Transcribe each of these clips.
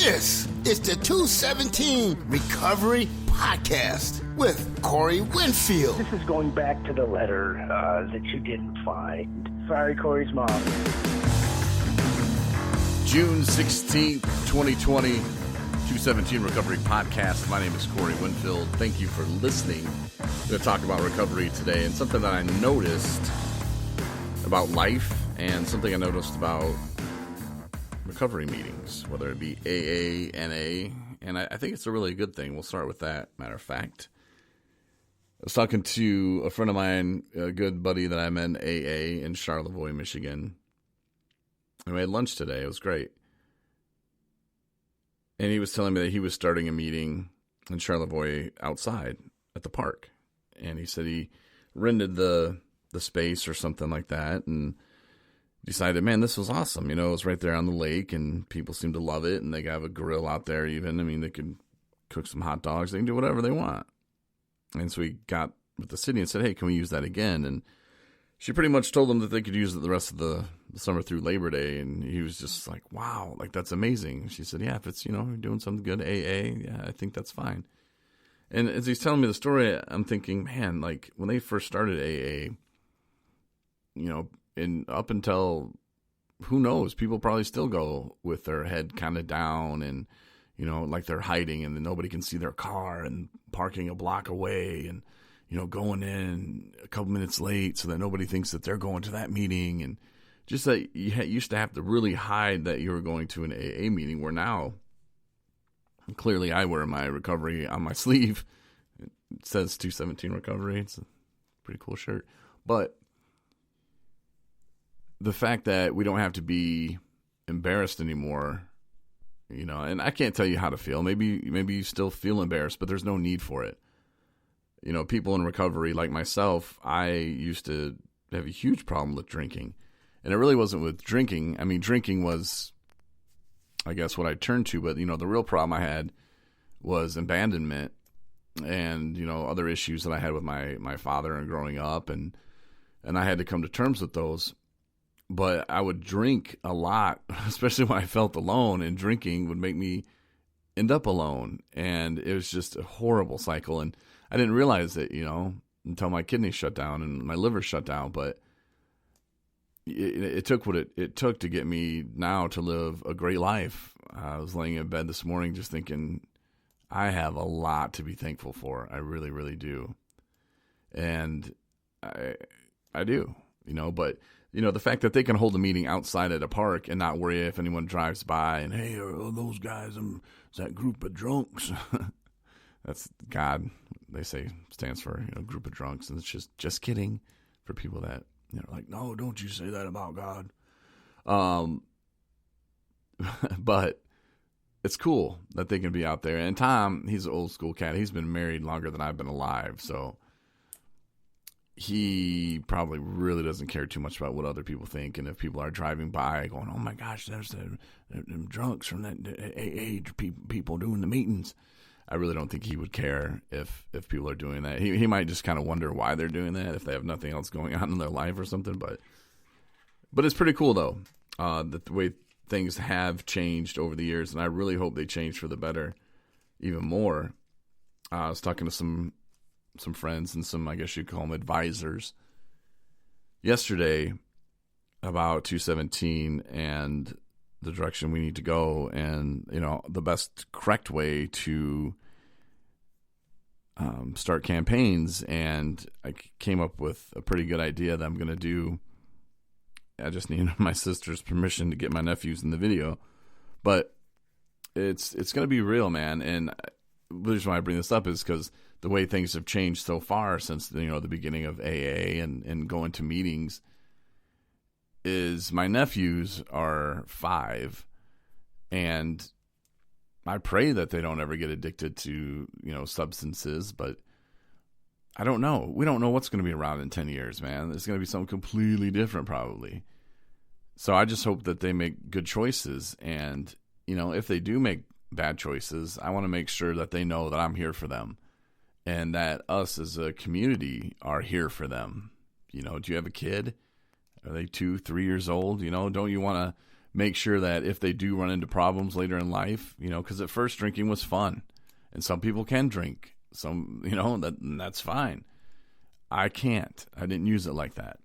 This is the 217 Recovery Podcast with Corey Winfield. This is going back to the letter that you didn't find. Sorry, Corey's mom. June 16th, 2020, 217 Recovery Podcast. My name is Corey Winfield. Thank you for listening. I'm going to talk about recovery today and something that I noticed about life and something I noticed about recovery meetings, whether it be AA, NA, and I think it's a really good thing. We'll start with that, matter of fact. I was talking to a friend of mine, a good buddy that I met in AA in Charlevoix, Michigan. And we had lunch today. It was great. And he was telling me that he was starting a meeting in Charlevoix outside at the park. And he said he rented the space or something like that and decided, man, this was awesome. You know, it was right there on the lake and people seem to love it. And they have a grill out there even. I mean, they could cook some hot dogs. They can do whatever they want. And so he got with the city and said, hey, can we use that again? And she pretty much told them that they could use it the rest of the summer through Labor Day. And he was just like, wow, like that's amazing. She said, yeah, if it's, you know, you're doing something good, AA, yeah, I think that's fine. And as he's telling me the story, I'm thinking, man, like when they first started AA, you know, and up until, who knows, people probably still go with their head kind of down and, you know, like they're hiding and then nobody can see their car and parking a block away and, you know, going in a couple minutes late so that nobody thinks that they're going to that meeting. And just that you used to have to really hide that you were going to an AA meeting, where now, clearly I wear my recovery on my sleeve. It says 217 Recovery. It's a pretty cool shirt. But the fact that we don't have to be embarrassed anymore, you know, and I can't tell you how to feel. Maybe you still feel embarrassed, but there's no need for it. You know, people in recovery like myself, I used to have a huge problem with drinking. And it really wasn't with drinking. I mean, drinking was, I guess, what I turned to. But, you know, the real problem I had was abandonment and, you know, other issues that I had with my father and growing up. And I had to come to terms with those. But I would drink a lot, especially when I felt alone, and drinking would make me end up alone. And it was just a horrible cycle. And I didn't realize it, you know, until my kidneys shut down and my liver shut down. But it took what it took to get me now to live a great life. I was laying in bed this morning just thinking, I have a lot to be thankful for. I really, really do. And I do, you know, but you know, the fact that they can hold a meeting outside at a park and not worry if anyone drives by and, hey, are those guys, is that group of drunks? That's God, they say, stands for, you know, group of drunks. And it's just kidding for people that, you know, like, no, don't you say that about God. But it's cool that they can be out there. And Tom, he's an old school cat. He's been married longer than I've been alive. So he probably really doesn't care too much about what other people think. And if people are driving by going, oh my gosh, there's them drunks from that AA people doing the meetings, I really don't think he would care if people are doing that. He might just kind of wonder why they're doing that, if they have nothing else going on in their life or something. But it's pretty cool, though, that the way things have changed over the years. And I really hope they change for the better even more. I was talking to some friends and some, I guess you'd call them advisors yesterday about 217 and the direction we need to go, and, you know, the best correct way to start campaigns. And I came up with a pretty good idea that I'm going to do. I just need my sister's permission to get my nephews in the video, but it's going to be real, man. And the reason why I bring this up is because the way things have changed so far since, you know, the beginning of AA and going to meetings is my nephews are 5, and I pray that they don't ever get addicted to, you know, substances, but I don't know. We don't know what's going to be around in 10 years, man. There's going to be something completely different probably. So I just hope that they make good choices. And, you know, if they do make bad choices, I want to make sure that they know that I'm here for them and that us as a community are here for them. You know, do you have a kid? Are they 2, 3 years old? You know, don't you want to make sure that if they do run into problems later in life, because at first drinking was fun, and some people can drink, that's fine. I can't. I didn't use it like that.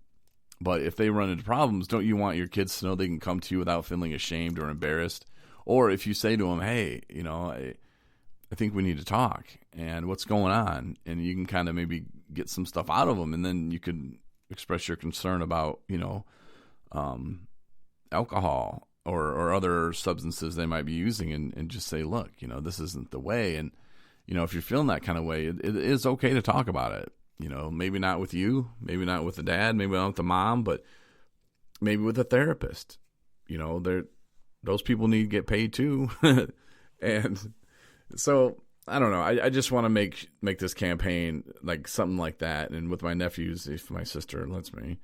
But if they run into problems, don't you want your kids to know they can come to you without feeling ashamed or embarrassed? Or if you say to them, hey, I think we need to talk, and what's going on? And you can kind of maybe get some stuff out of them, and then you could express your concern about, alcohol or other substances they might be using, and just say, look, this isn't the way. And, if you're feeling that kind of way, it is okay to talk about it. Maybe not with you, maybe not with the dad, maybe not with the mom, but maybe with a therapist. Those people need to get paid too. And so I don't know. I just want to make this campaign like something like that. And with my nephews, if my sister lets me,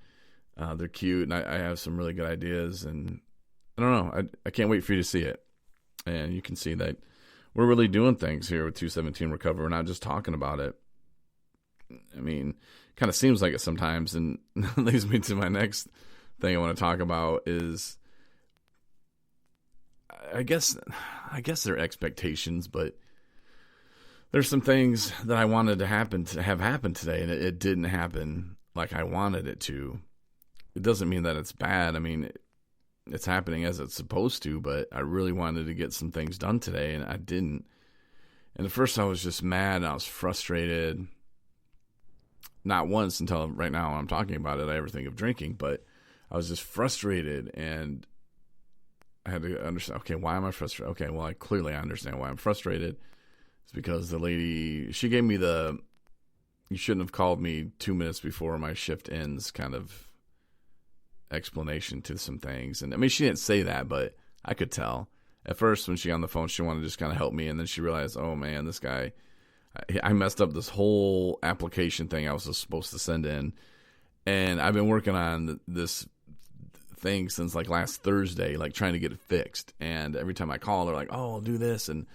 they're cute, and I have some really good ideas. And I don't know. I can't wait for you to see it. And you can see that we're really doing things here with 217 Recover. We're not just talking about it. I mean, kind of seems like it sometimes, and leads me to my next thing I want to talk about is, I guess they're expectations, but there's some things that I wanted to have happen today, and it didn't happen like I wanted it to. It doesn't mean that it's bad. I mean, it's happening as it's supposed to, but I really wanted to get some things done today, and I didn't. And at first I was just mad, and I was frustrated. Not once until right now when I'm talking about it, I ever think of drinking, but I was just frustrated, and I had to understand, okay, why am I frustrated? Okay, well, I understand why I'm frustrated. It's because the lady, she gave me you shouldn't have called me 2 minutes before my shift ends kind of explanation to some things. And I mean, she didn't say that, but I could tell. At first, when she got on the phone, she wanted to just kind of help me, and then she realized, oh man, this guy, I messed up this whole application thing I was supposed to send in, and I've been working on this thing since like last Thursday, like trying to get it fixed. And every time I call, they're like, "Oh, I'll do this," and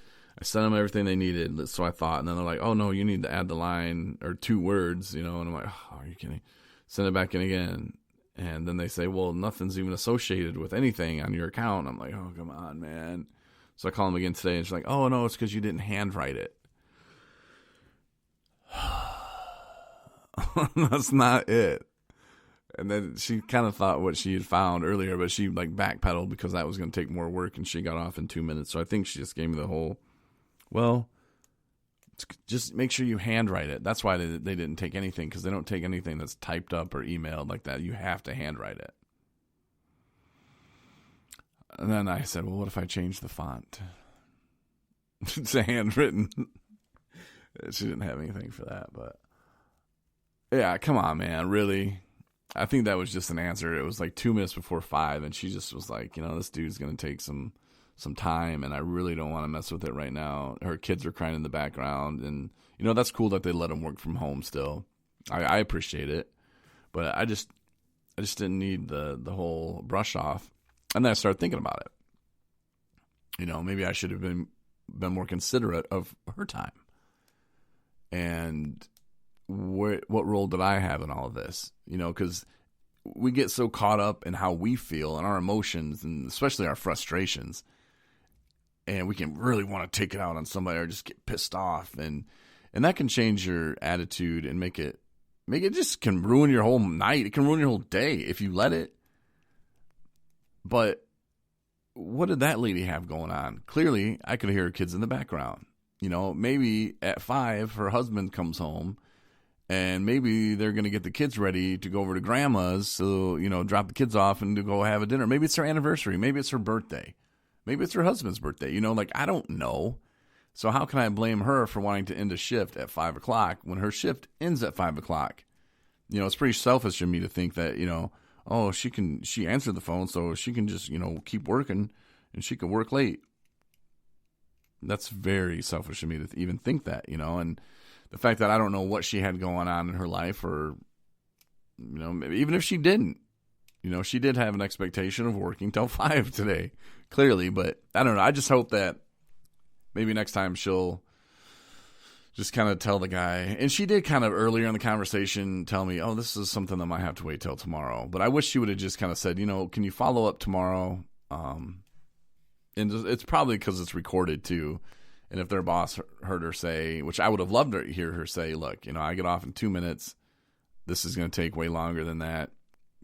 I sent them everything they needed. So I thought, and then they're like, "Oh no, you need to add the line or 2 words," And I'm like, "Oh, are you kidding?" Send it back in again, and then they say, "Well, nothing's even associated with anything on your account." I'm like, "Oh, come on, man." So I call them again today, and she's like, "Oh no, it's because you didn't handwrite it." That's not it. And then she kind of thought what she had found earlier, but she like backpedaled because that was going to take more work, and she got off in 2 minutes. So I think she just gave me the whole, well, just make sure you handwrite it. That's why they didn't take anything, because they don't take anything that's typed up or emailed like that. You have to handwrite it. And then I said, well, what if I change the font to handwritten? She didn't have anything for that, but yeah, come on, man, really? I think that was just an answer. It was like 2 minutes before 5, and she just was like, this dude's going to take some time, and I really don't want to mess with it right now. Her kids are crying in the background, and, that's cool that they let him work from home still. I appreciate it, but I just didn't need the whole brush off. And then I started thinking about it. Maybe I should have been more considerate of her time. And what role did I have in all of this? Because we get so caught up in how we feel and our emotions, and especially our frustrations, and we can really want to take it out on somebody or just get pissed off, and that can change your attitude and make it just can ruin your whole night. It can ruin your whole day if you let it. But what did that lady have going on? Clearly, I could hear her kids in the background. Maybe at 5, her husband comes home, and maybe they're going to get the kids ready to go over to grandma's. So, drop the kids off and to go have a dinner. Maybe it's her anniversary. Maybe it's her birthday. Maybe it's her husband's birthday. I don't know. So how can I blame her for wanting to end a shift at 5 o'clock when her shift ends at 5 o'clock? It's pretty selfish of me to think that, oh, she answered the phone, so she can just, keep working, and she could work late. That's very selfish of me to even think that, and the fact that I don't know what she had going on in her life, or, even if she didn't, she did have an expectation of working till 5 today, clearly, but I don't know. I just hope that maybe next time she'll just kind of tell the guy, and she did kind of earlier in the conversation tell me, oh, this is something that might have to wait till tomorrow, but I wish she would have just kind of said, can you follow up tomorrow? And it's probably because it's recorded too. And if their boss heard her say, which I would have loved to hear her say, look, I get off in 2 minutes. This is going to take way longer than that.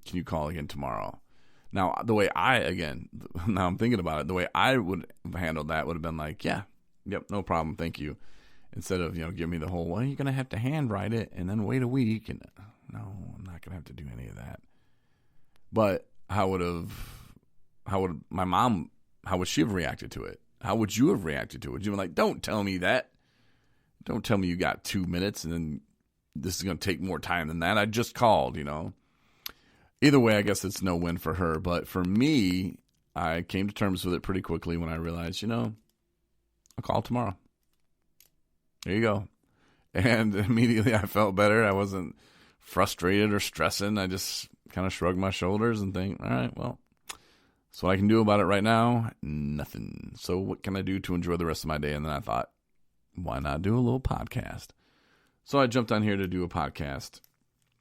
Can you call again tomorrow? Now, now I'm thinking about it, the way I would have handled that would have been like, yeah, yep, no problem, thank you. Instead of, give me the whole, well, you're going to have to handwrite it and then wait a week. And no, I'm not going to have to do any of that. But how would my mom, how would she have reacted to it? How would you have reacted to it? Would you be like, don't tell me that. Don't tell me you got 2 minutes and then this is going to take more time than that. I just called, Either way, I guess it's no win for her. But for me, I came to terms with it pretty quickly when I realized, I'll call tomorrow. There you go. And immediately I felt better. I wasn't frustrated or stressing. I just kind of shrugged my shoulders and think, all right, well, that's what I can do about it right now. Nothing. So what can I do to enjoy the rest of my day? And then I thought, why not do a little podcast? So I jumped on here to do a podcast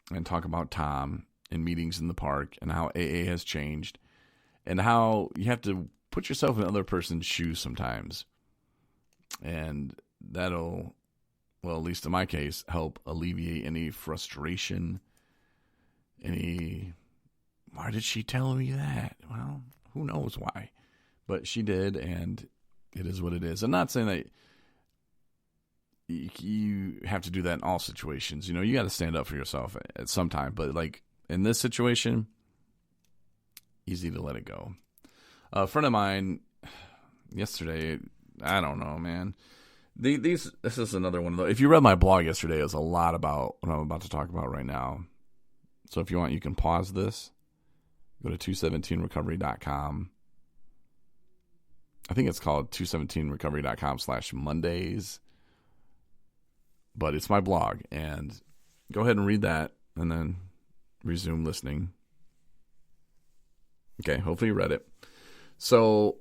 and talk about Tom and meetings in the park and how AA has changed and how you have to put yourself in another person's shoes sometimes. And that'll, well, at least in my case, help alleviate any frustration, why did she tell me that? Well, who knows why, but she did, and it is what it is. I'm not saying that you have to do that in all situations. You got to stand up for yourself at some time, but like in this situation, easy to let it go. A friend of mine yesterday, I don't know, man. This is another one of those. If you read my blog yesterday, it was a lot about what I'm about to talk about right now. So if you want, you can pause this. Go to 217recovery.com. I think it's called 217recovery.com/Mondays. But it's my blog. And go ahead and read that and then resume listening. Okay, hopefully you read it. So,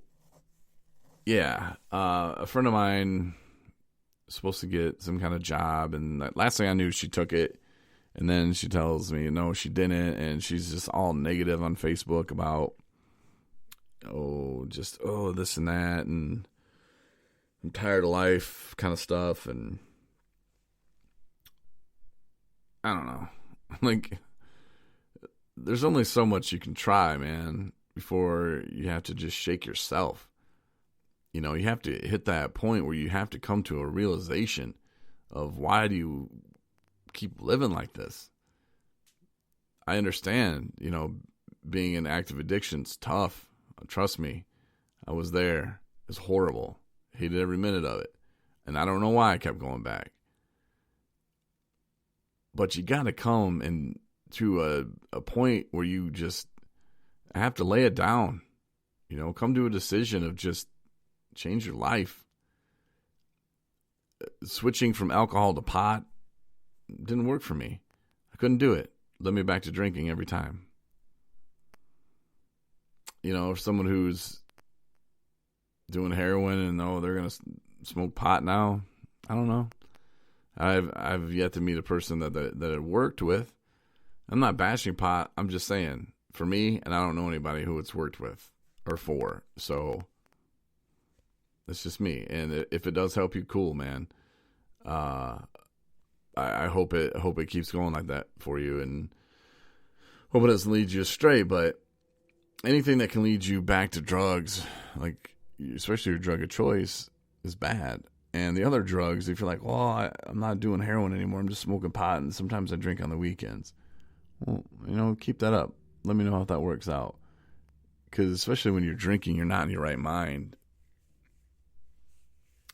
yeah, a friend of mine was supposed to get some kind of job. And last thing I knew, she took it. And then she tells me, no, she didn't. And she's just all negative on Facebook about, this and that. And I'm tired of life kind of stuff. And I don't know. Like, there's only so much you can try, man, before you have to just shake yourself. You have to hit that point where you have to come to a realization of why do you keep living like this. I understand, being in active addiction's tough. Trust me, I was there. It's horrible. Hated every minute of it. And I don't know why I kept going back. But you got to come to a point where you just have to lay it down. Come to a decision of just change your life. Switching from alcohol to pot didn't work for me. I couldn't do it. Led me back to drinking every time. If someone who's doing heroin and they're going to smoke pot now, I don't know. I've yet to meet a person that it worked with. I'm not bashing pot. I'm just saying, for me, and I don't know anybody who it's worked with or for. So it's just me. And if it does help you, cool, man. I hope it keeps going like that for you, and hope it doesn't lead you astray. But anything that can lead you back to drugs, like especially your drug of choice, is bad. And the other drugs, if you're like, well, I'm not doing heroin anymore, I'm just smoking pot, and sometimes I drink on the weekends. Well, keep that up. Let me know how that works out. Because especially when you're drinking, you're not in your right mind.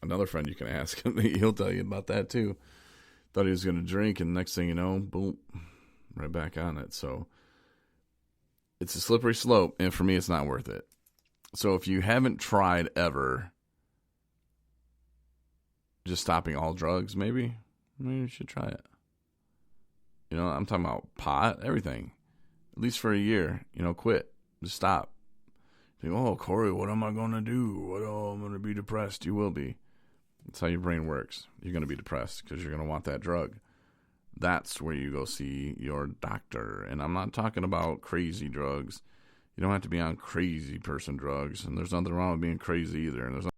Another friend you can ask, he'll tell you about that too. Thought he was going to drink, and next thing you know, boom, right back on it. So it's a slippery slope, and for me, it's not worth it. So if you haven't tried ever just stopping all drugs, maybe you should try it. I'm talking about pot, everything. At least for a year, quit. Just stop. Think, oh, Corey, what am I going to do? I'm going to be depressed. You will be. That's how your brain works. You're going to be depressed because you're going to want that drug. That's where you go see your doctor. And I'm not talking about crazy drugs. You don't have to be on crazy person drugs, and there's nothing wrong with being crazy either. And there's